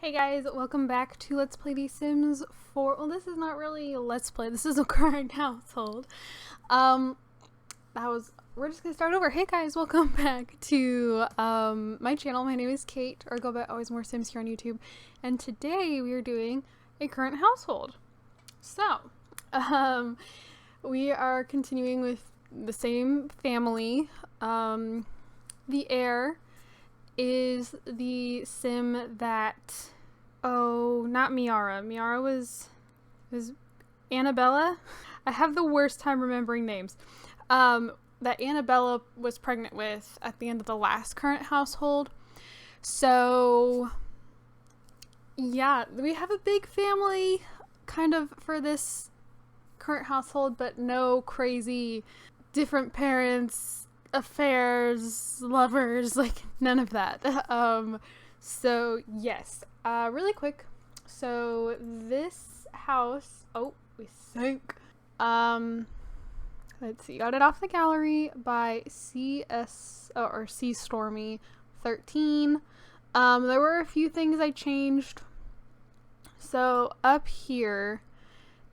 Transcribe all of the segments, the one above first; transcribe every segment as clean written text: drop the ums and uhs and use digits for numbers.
Hey guys, welcome back to Let's Play The Sims 4. Well, this is not really a Let's Play. This is a current household. We're just gonna start over. Hey guys, welcome back to my channel. My name is Kate, or go by AlwaysMoreSims here on YouTube. And today we are doing a current household. So, we are continuing with the same family. The heir is the sim that, oh, not Miara. Miara was Annabella? I have the worst time remembering names. That Annabella was pregnant with at the end of the last current household. So, yeah, we have a big family kind of for this current household, but no crazy different parents, affairs, lovers, like none of that. So yes, really quick. So this house, oh, we sank. Let's see, got it off the gallery by C Stormy 13. There were a few things I changed. So up here,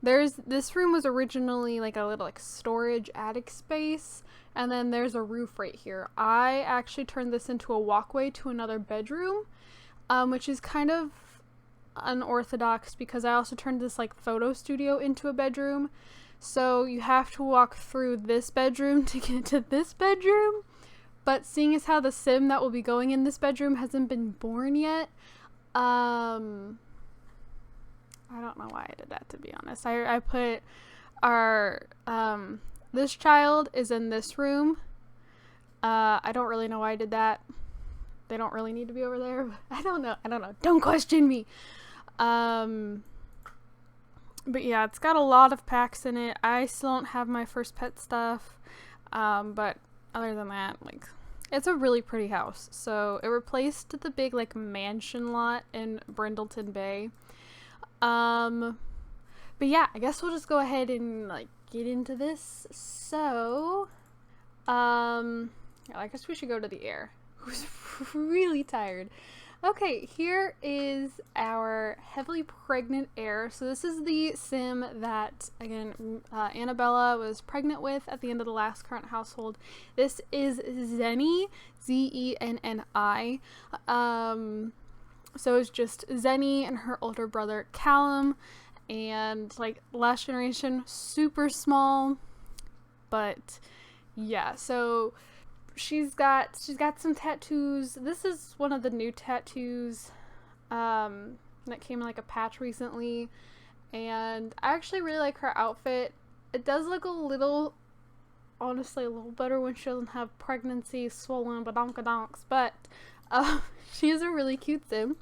this room was originally like a little storage attic space. And then there's a roof right here. I actually turned this into a walkway to another bedroom, which is kind of unorthodox because I also turned this photo studio into a bedroom. So you have to walk through this bedroom to get to this bedroom. But seeing as how the sim that will be going in this bedroom hasn't been born yet, I don't know why I did that, to be honest. I put our, this child is in this room. I don't really know why I did that. They don't really need to be over there. I don't know. Don't question me. But yeah, it's got a lot of packs in it. I still don't have my first pet stuff. But other than that, it's a really pretty house. So it replaced the big mansion lot in Brindleton Bay. But yeah, I guess we'll just go ahead and get into this. So, I guess we should go to the heir, who's really tired. Okay, here is our heavily pregnant heir. So this is the sim that, again, Annabella was pregnant with at the end of the last current household. This is Zenny, Zenni. So it's just Zenny and her older brother Callum. And last generation, super small, but yeah. So she's got some tattoos. This is one of the new tattoos that came in a patch recently, and I actually really like her outfit. It does look honestly a little better when she doesn't have pregnancy swollen badonkadonks, but she is a really cute sim.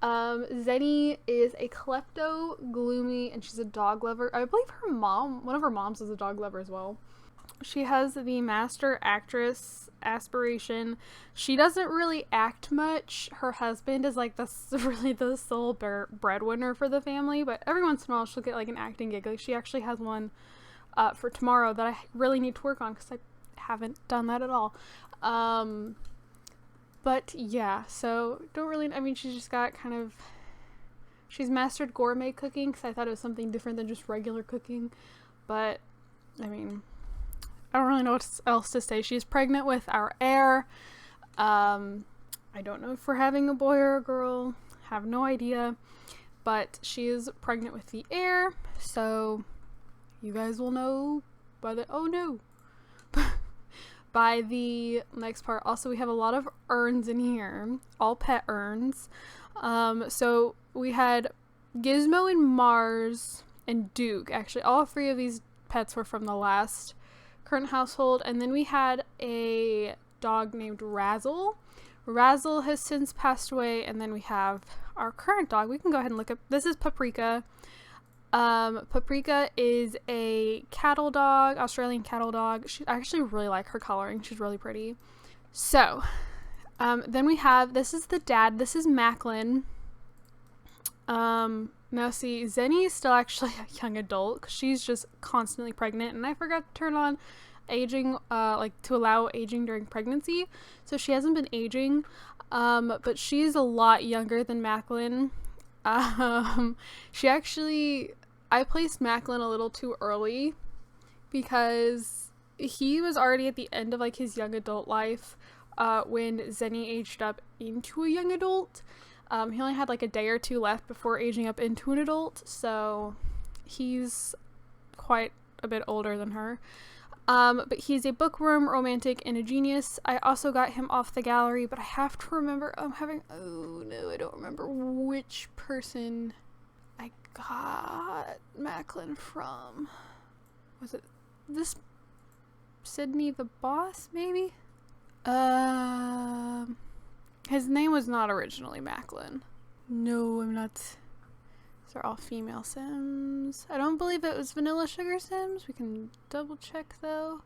Zenny is a klepto, gloomy, and she's a dog lover. I believe one of her moms is a dog lover as well. She has the master actress aspiration. She doesn't really act much. Her husband is really the sole breadwinner for the family, but every once in a while she'll get an acting gig. She actually has one for tomorrow that I really need to work on because I haven't done that at all. But yeah, so she's just got she's mastered gourmet cooking because I thought it was something different than just regular cooking. But, I don't really know what else to say. She's pregnant with our heir. I don't know if we're having a boy or a girl. Have no idea. But she is pregnant with the heir. So, you guys will know by the, oh no. By the next part. Also, we have a lot of urns in here, all pet urns. So we had Gizmo and Mars and Duke. Actually, all three of these pets were from the last current household. And then we had a dog named Razzle. Razzle has since passed away. And then we have our current dog. We can go ahead and look up. This is Paprika. Paprika is a cattle dog, Australian cattle dog. I actually really like her coloring. She's really pretty. So, then we have, this is the dad. This is Macklin. Now see, Zenny is still actually a young adult because she's just constantly pregnant. And I forgot to turn on aging, like to allow aging during pregnancy. So she hasn't been aging, but she's a lot younger than Macklin. She actually, I placed Macklin a little too early because he was already at the end of like his young adult life when Zenny aged up into a young adult. He only had like a day or two left before aging up into an adult, so he's quite a bit older than her. But he's a bookworm, romantic, and a genius. I also got him off the gallery, but I have to remember, oh no, I don't remember which person I got Macklin from. Was it this Sydney the Boss, maybe? His name was not originally Macklin. No, I'm not. These are all female Sims. I don't believe it was Vanilla Sugar Sims. We can double check though.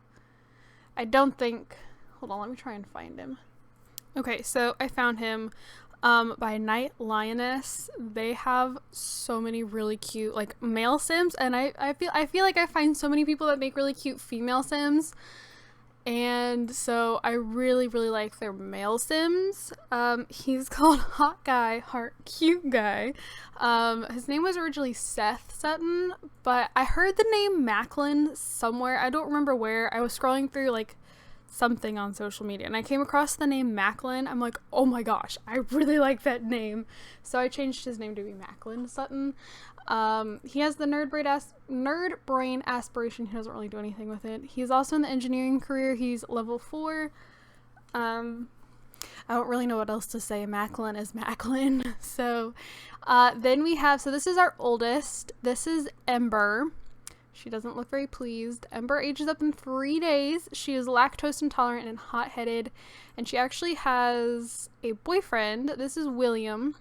I don't think. Hold on, let me try and find him. Okay, so I found him by Night Lioness. They have so many really cute like male Sims, and I feel like I find so many people that make really cute female Sims. And so I really like their male Sims. He's called Hot Guy, Heart Cute Guy. His name was originally Seth Sutton, but I heard the name Macklin somewhere. I don't remember where. I was scrolling through like something on social media and I came across the name Macklin. I'm like, oh my gosh, I really like that name. So I changed his name to be Macklin Sutton. He has the nerd brain aspiration. He doesn't really do anything with it. He's also in the engineering career. He's level 4. I don't really know what else to say. Macklin is Macklin. So, then we have, so this is our oldest. This is Ember. She doesn't look very pleased. Ember ages up in 3 days. She is lactose intolerant and hot-headed, and she actually has a boyfriend. This is William.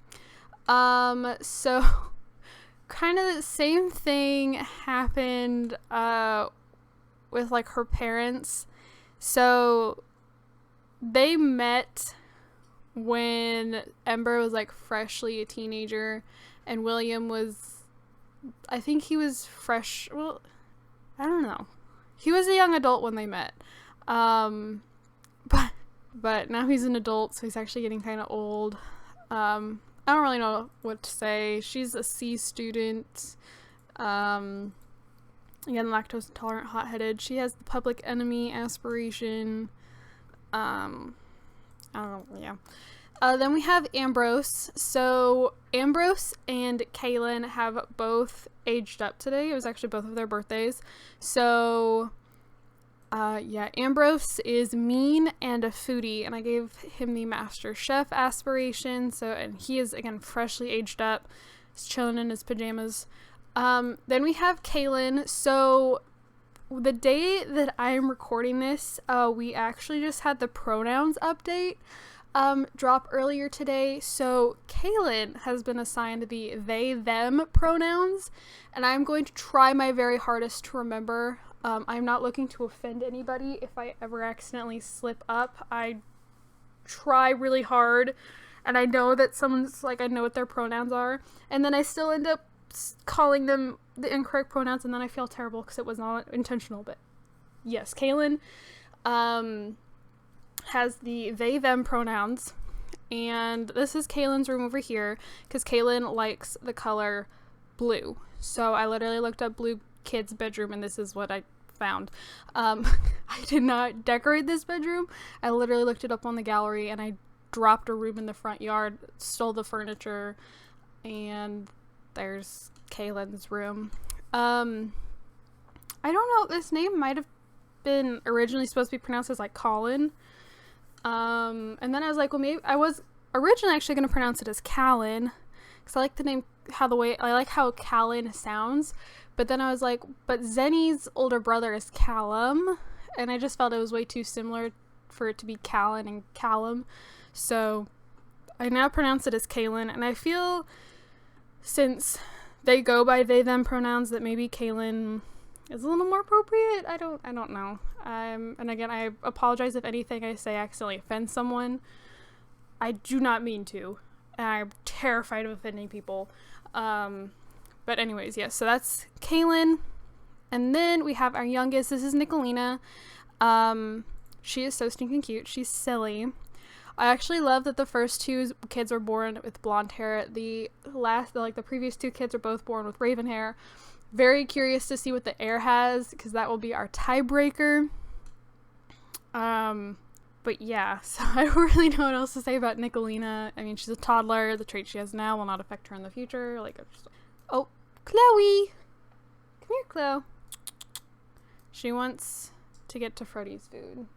So kind of the same thing happened with like her parents. So they met when Ember was like freshly a teenager and William was, I think he was fresh, well, I don't know. He was a young adult when they met. But now he's an adult, so he's actually getting kind of old. I don't really know what to say. She's a C student. Again, lactose intolerant, hot-headed. She has the public enemy aspiration. I don't know, yeah. Then we have Ambrose. So Ambrose and Kaylin have both aged up today. It was actually both of their birthdays. So yeah, Ambrose is mean and a foodie, and I gave him the Master Chef aspiration. So, and he is again freshly aged up. He's chilling in his pajamas. Then we have Kaylin. So the day that I am recording this, we actually just had the pronouns update drop earlier today. So Kaylin has been assigned the they them pronouns, and I'm going to try my very hardest to remember. I'm not looking to offend anybody. If I ever accidentally slip up, I try really hard, and I know that someone's like, I know what their pronouns are, and then I still end up calling them the incorrect pronouns, and then I feel terrible because it was not intentional. But yes, Kaylin has the they them pronouns, and this is Kaylin's room over here because Kaylin likes the color blue. So I literally looked up blue kid's bedroom, and this is what I found. I did not decorate this bedroom. I literally looked it up on the gallery, and I dropped a room in the front yard, stole the furniture, and there's Kaylin's room. I don't know, this name might have been originally supposed to be pronounced as like Colin. And then I was like, well, maybe I was originally actually going to pronounce it as Callan, because I like the name, I like how Callan sounds. But then I was like, but Zenny's older brother is Callum, and I just felt it was way too similar for it to be Callan and Callum. So I now pronounce it as Kaylin, and I feel since they go by they them pronouns that maybe Kaylin is a little more appropriate. I don't know. And again, I apologize if anything I say accidentally offends someone. I do not mean to, and I'm terrified of offending people. But anyways, yes, so that's Kaylin. And then we have our youngest. This is Nicolina. She is so stinking cute. She's silly. I actually love that the first two kids were born with blonde hair. The previous two kids are both born with raven hair. Very curious to see what the heir has, because that will be our tiebreaker. But yeah, so I don't really know what else to say about Nicolina. I mean, she's a toddler. The trait she has now will not affect her in the future. Oh, Chloe! Come here, Chloe. She wants to get to Freddy's food.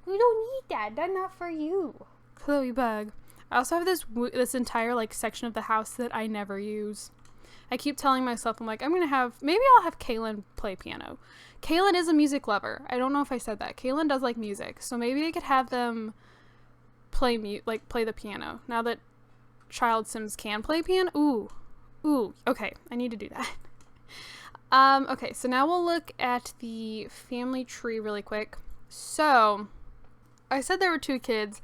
We don't need that. That's not for you. Chloe bug. I also have this entire, like, section of the house that I never use. I keep telling myself, I'm like, maybe I'll have Kaylin play piano. Kaylin is a music lover. I don't know if I said that. Kaylin does like music, so maybe I could have them play the piano. Now that child Sims can play piano. Ooh, okay, I need to do that. Okay, so now we'll look at the family tree really quick. So, I said there were two kids.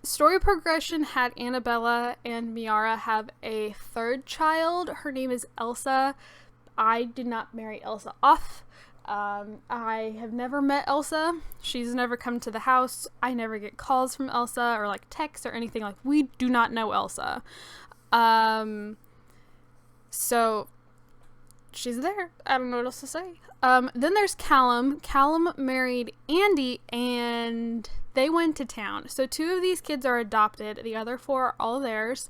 Story progression had Annabella and Miara have a third child. Her name is Elsa. I did not marry Elsa off. I have never met Elsa. She's never come to the house. I never get calls from Elsa or like texts or anything. Like, we do not know Elsa. So she's there. I don't know what else to say. Then there's Callum. Callum married Andy and they went to town. So two of these kids are adopted. The other four are all theirs.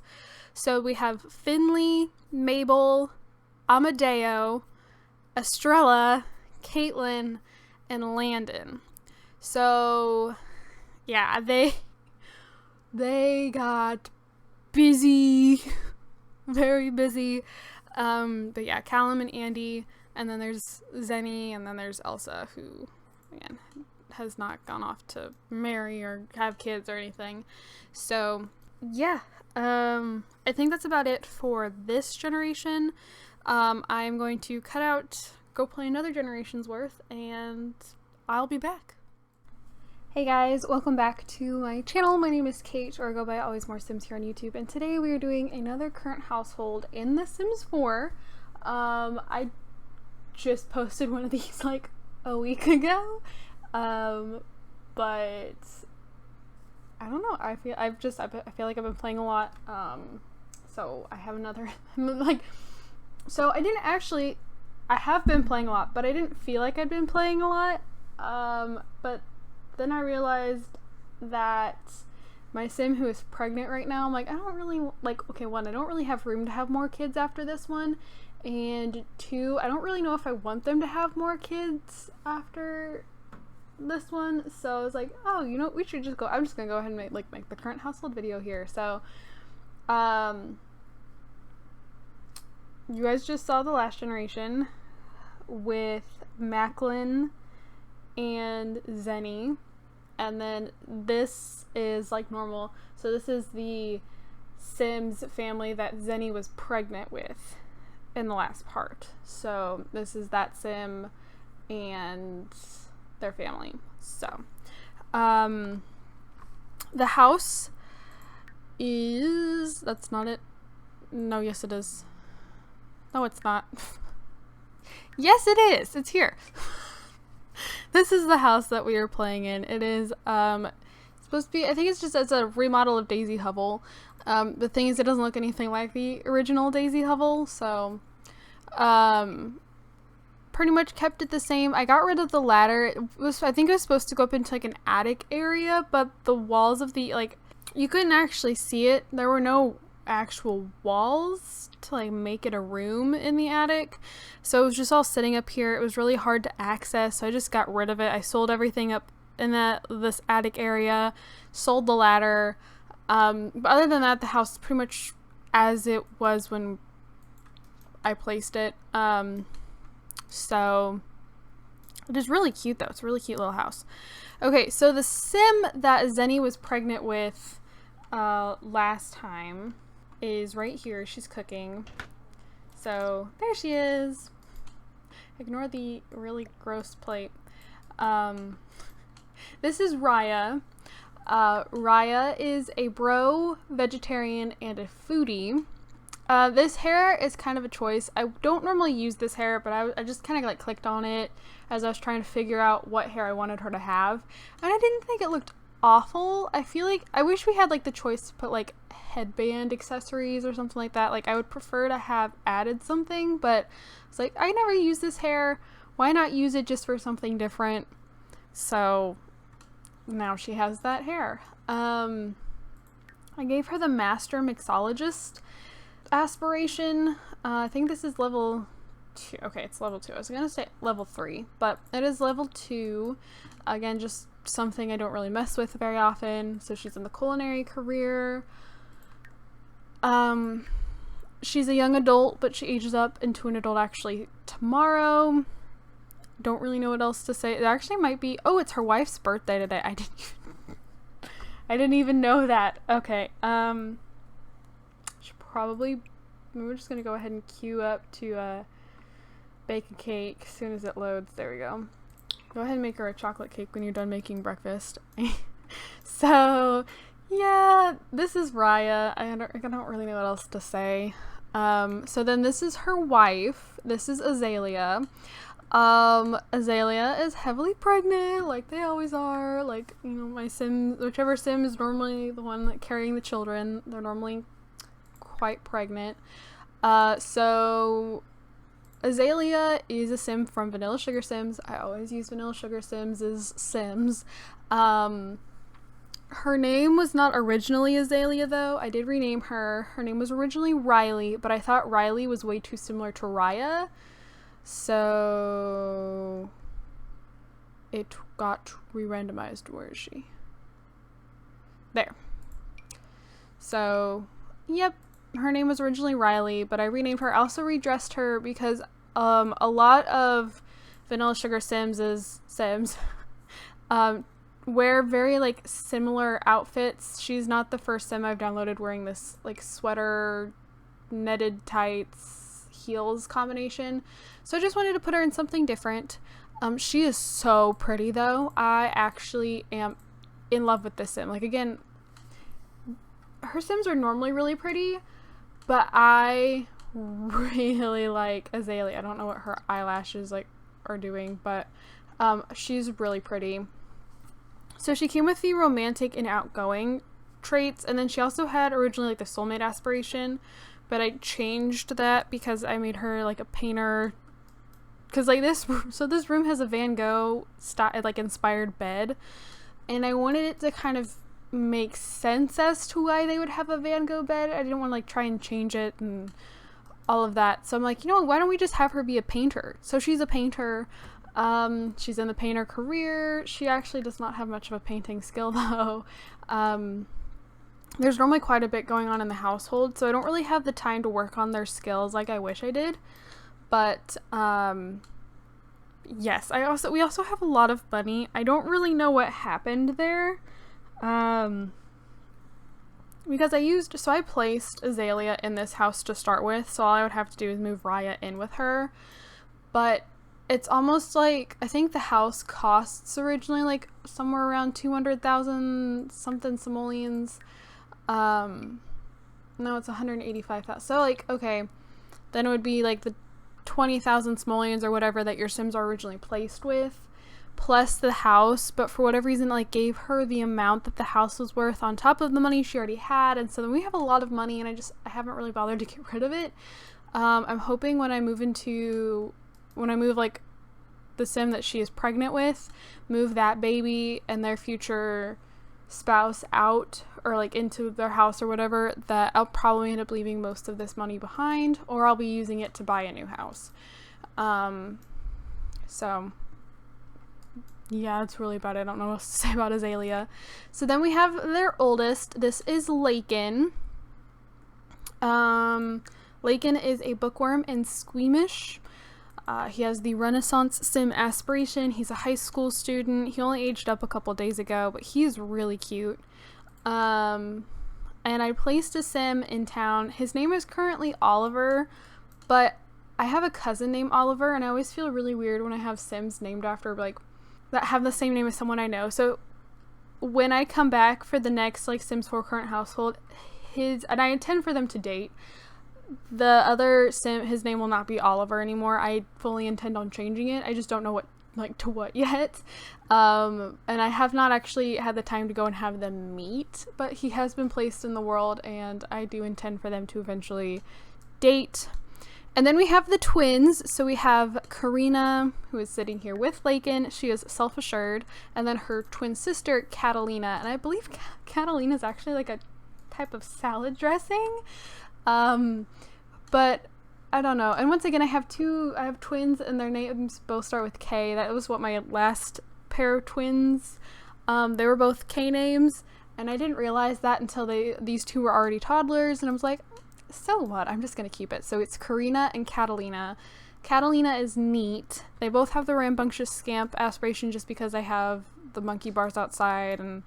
So we have Finley, Mabel, Amadeo, Estrella, Caitlin, and Landon. So yeah, they got busy. Very busy. But yeah, Callum and Andy, and then there's Zenny, and then there's Elsa, who, again, has not gone off to marry or have kids or anything. So yeah, I think that's about it for this generation. I'm going to go play another generation's worth, and I'll be back. Hey guys, welcome back to my channel. My name is Kate, or I go by AlwaysMoreSims here on YouTube, and today we are doing another current household in The Sims 4. I just posted one of these like a week ago, but I don't know. I feel like I've been playing a lot. So I have another so I have been playing a lot, but I didn't feel like I'd been playing a lot. But then I realized that my sim who is pregnant right now, I'm like, I don't really, okay, one, I don't really have room to have more kids after this one, and two, I don't really know if I want them to have more kids after this one, so I was like, oh, you know what, we should just go, I'm just gonna go ahead and make the current household video here. So, you guys just saw the last generation with Macklin and Zenny, and then this is like normal. So this is the Sims family that Zenny was pregnant with in the last part. So this is that sim and their family. So the house is, that's not it. No, yes it is. No, it's not. Yes, it is. It's here. This is the house that we are playing in. It is supposed to be, I think it's a remodel of Daisy Hovel. The thing is, it doesn't look anything like the original Daisy Hovel, so pretty much kept it the same. I got rid of the ladder. I think it was supposed to go up into like an attic area, but the walls of the, like, you couldn't actually see it. There were no actual walls to like make it a room in the attic, so it was just all sitting up here. It was really hard to access, so I just got rid of it. I sold everything up in this attic area, sold the ladder, but other than that, the house is pretty much as it was when I placed it. So it is really cute though. It's a really cute little house. Okay, so the sim that Zenny was pregnant with last time is right here. She's cooking. So there she is. Ignore the really gross plate. This is Raya. Raya is a bro, vegetarian, and a foodie. This hair is kind of a choice. I don't normally use this hair, but I just kind of like clicked on it as I was trying to figure out what hair I wanted her to have. And I didn't think it looked awful. I feel like I wish we had like the choice to put like headband accessories or something like that. Like I would prefer to have added something, but it's like I never use this hair. Why not use it just for something different? So now she has that hair. I gave her the Master Mixologist aspiration. I think this is level 2. Okay, it's level 2. I was gonna say level 3, but it is level 2. Again, just something I don't really mess with very often. So she's in the culinary career. She's a young adult, but she ages up into an adult actually tomorrow. Don't really know what else to say. It actually might be, oh, it's her wife's birthday today. I didn't even know that. Okay. Should probably, we're just gonna go ahead and queue up to bake a cake as soon as it loads. There we go. Go ahead and make her a chocolate cake when you're done making breakfast. So yeah, this is Raya. I don't really know what else to say. So then this is her wife. This is Azalea. Azalea is heavily pregnant, like they always are. Like, you know, my sim, whichever sim is normally the one like, carrying the children, they're normally quite pregnant. So Azalea is a sim from Vanilla Sugar Sims. I always use Vanilla Sugar Sims as Sims. Her name was not originally Azalea though. I did rename her. Her name was originally Riley, but I thought Riley was way too similar to Raya. So it got re-randomized. Where is she? There. So, yep, her name was originally Riley, but I renamed her. I also redressed her because a lot of Vanilla Sugar Sims wear very like similar outfits. She's not the first sim I've downloaded wearing this like sweater, netted tights, heels combination. So I just wanted to put her in something different. She is so pretty though. I actually am in love with this sim. Like again, her sims are normally really pretty, but I really like Azalea. I don't know what her eyelashes like are doing, but she's really pretty. So she came with the romantic and outgoing traits, and then she also had originally like the soulmate aspiration, but I changed that because I made her like a painter. Because like this room has a Van Gogh style, like inspired bed, and I wanted it to kind of make sense as to why they would have a Van Gogh bed. I didn't want to like try and change it and all of that. So I'm like, you know, why don't we just have her be a painter? So she's a painter. She's in the painter career. She actually does not have much of a painting skill though. There's normally quite a bit going on in the household, so I don't really have the time to work on their skills like I wish I did. But yes, we also have a lot of money. I don't really know what happened there. Because I placed Azalea in this house to start with, so all I would have to do is move Raya in with her. But it's almost like, I think the house costs originally like somewhere around 200,000 something simoleons. No, it's 185,000. So like, okay, then it would be like the 20,000 simoleons or whatever that your sims are originally placed with, plus the house. But for whatever reason, like gave her the amount that the house was worth on top of the money she already had, and so then we have a lot of money, and I haven't really bothered to get rid of it. I'm hoping when I move like the sim that she is pregnant with, move that baby and their future spouse out or like into their house or whatever, that I'll probably end up leaving most of this money behind, or I'll be using it to buy a new house. So yeah, that's really about it. I don't know what else to say about Azalea. So then we have their oldest. This is Lakin. Lakin is a bookworm and squeamish. He has the Renaissance Sim aspiration. He's a high school student. He only aged up a couple days ago, but he's really cute. And I placed a sim in town. His name is currently Oliver, but I have a cousin named Oliver, and I always feel really weird when I have sims named after like that have the same name as someone I know. So when I come back for the next like Sims 4 current household, and I intend for them to date, The other sim, his name will not be Oliver anymore. I fully intend on changing it. I just don't know to what yet. And I have not actually had the time to go and have them meet, but he has been placed in the world, and I do intend for them to eventually date. And then we have the twins. So we have Karina, who is sitting here with Lakin. She is self-assured. And then her twin sister, Catalina. And I believe Catalina is actually like a type of salad dressing. But I don't know. And once again, I have twins, and their names both start with K. That was what my last pair of twins, they were both K names, and I didn't realize that until these two were already toddlers, and I was like, so what? I'm just gonna keep it. So it's Karina and Catalina. Catalina is neat. They both have the rambunctious scamp aspiration just because I have the monkey bars outside, and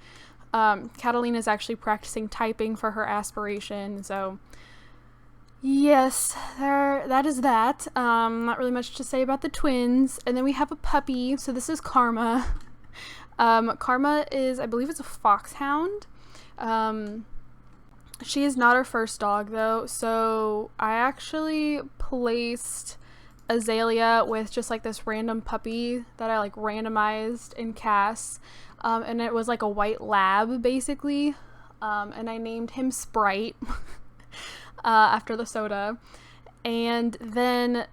Catalina is actually practicing typing for her aspiration, so yes, that is that. Not really much to say about the twins. And then we have a puppy. So this is Karma. Karma is, I believe it's a foxhound. She is not our first dog though. So I actually placed Azalea with just like this random puppy that I like randomized in Cass. And it was like a white lab basically. And I named him Sprite. After the soda. And then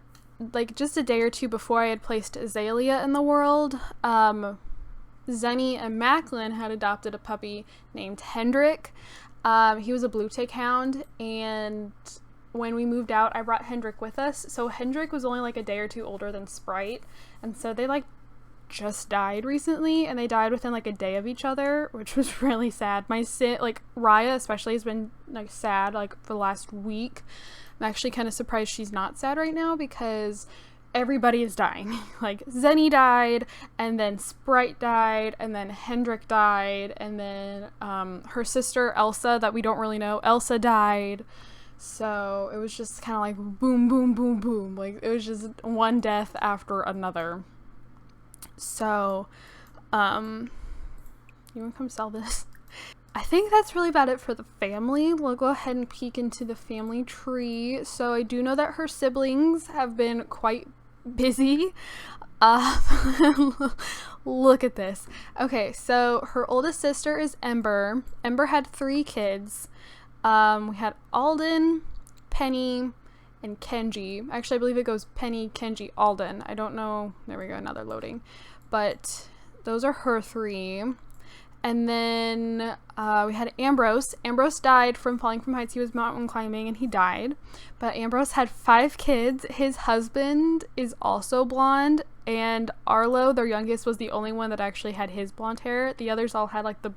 like just a day or two before I had placed Azalea in the world, Zenny and Macklin had adopted a puppy named Hendrik. He was a blue tick hound, and when we moved out I brought Hendrik with us. So Hendrik was only like a day or two older than Sprite, and so they like just died recently, and they died within like a day of each other, which was really sad. Like Raya especially has been like sad like for the last week. I'm actually kind of surprised she's not sad right now because everybody is dying. Like Zenny died, and then Sprite died, and then Hendrik died, and then her sister Elsa that we don't really know, Elsa died. So it was just kind of like boom boom boom boom, like it was just one death after another. So, you want to come sell this? I think that's really about it for the family. We'll go ahead and peek into the family tree. So I do know that her siblings have been quite busy. Look at this. Okay, so her oldest sister is Ember. Ember had 3 kids. We had Alden, Penny, and Kenji. Actually, I believe it goes Penny, Kenji, Alden. I don't know. There we go, another loading. But those are her 3. And then we had Ambrose. Ambrose died from falling from heights. He was mountain climbing and he died. But Ambrose had 5 kids. His husband is also blonde. And Arlo, their youngest, was the only one that actually had his blonde hair. The others all had like the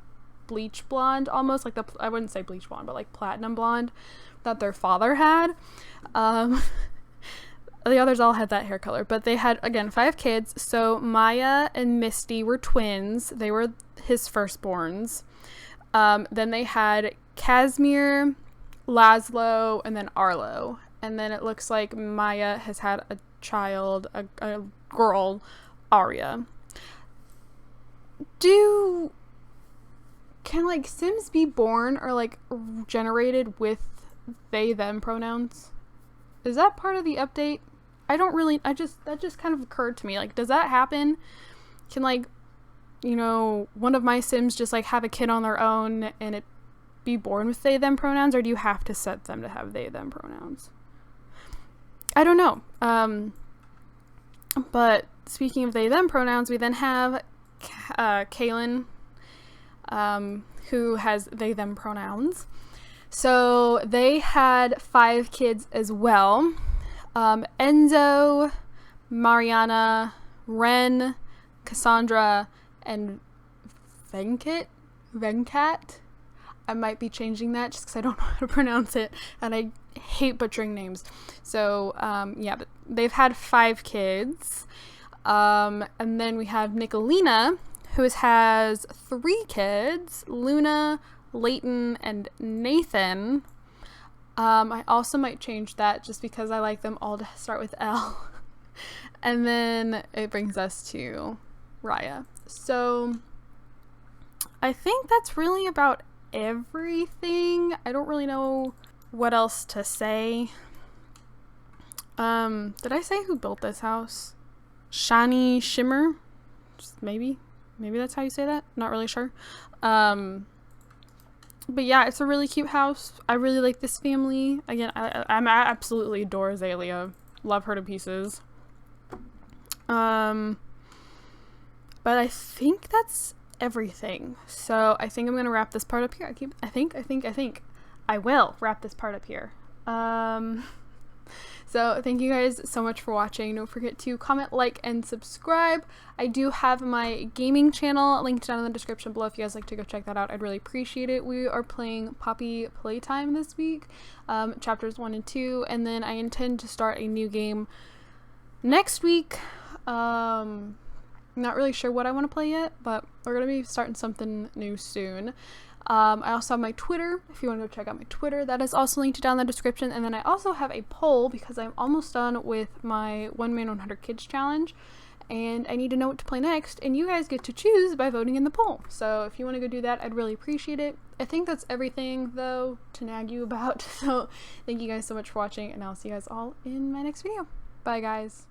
bleach blonde, almost like I wouldn't say bleach blonde, but like platinum blonde that their father had. The others all had that hair color, but they had, again, 5 kids. So Maya and Misty were twins. They were his firstborns. Then they had Casimir, Laszlo, and then Arlo. And then it looks like Maya has had a child, a girl, Arya. Can like Sims be born or like generated with they them pronouns? Is that part of the update? That just kind of occurred to me. Like, does that happen? Can like, you know, one of my Sims just like have a kid on their own and it be born with they them pronouns, or do you have to set them to have they them pronouns? I don't know. But speaking of they them pronouns, we then have Kaylin, who has they them pronouns. So they had 5 kids as well. Enzo, Mariana, Ren, Cassandra, and Venkat. I might be changing that just because I don't know how to pronounce it, and I hate butchering names. So, yeah, but they've had 5 kids. And then we have Nicolina, who has 3 kids, Luna, Leighton, and Nathan. I also might change that just because I like them all to start with L. And then it brings us to Raya. So I think that's really about everything. I don't really know what else to say. Did I say who built this house? Shani Shimmer? Maybe that's how you say that. Not really sure. But yeah, it's a really cute house. I really like this family. Again, I absolutely adore Azalea. Love her to pieces. But I think that's everything. So I think I'm gonna wrap this part up here. I think I will wrap this part up here. So thank you guys so much for watching. Don't forget to comment, like, and subscribe. I do have my gaming channel linked down in the description below if you guys like to go check that out. I'd really appreciate it. We are playing Poppy Playtime this week, chapters 1 and 2, and then I intend to start a new game next week. Not really sure what I want to play yet, but we're gonna be starting something new soon. I also have my Twitter, if you want to go check out my Twitter. That is also linked down in the description. And then I also have a poll because I'm almost done with my 1 Man 100 Kids challenge. And I need to know what to play next. And you guys get to choose by voting in the poll. So if you want to go do that, I'd really appreciate it. I think that's everything, though, to nag you about. So thank you guys so much for watching. And I'll see you guys all in my next video. Bye, guys.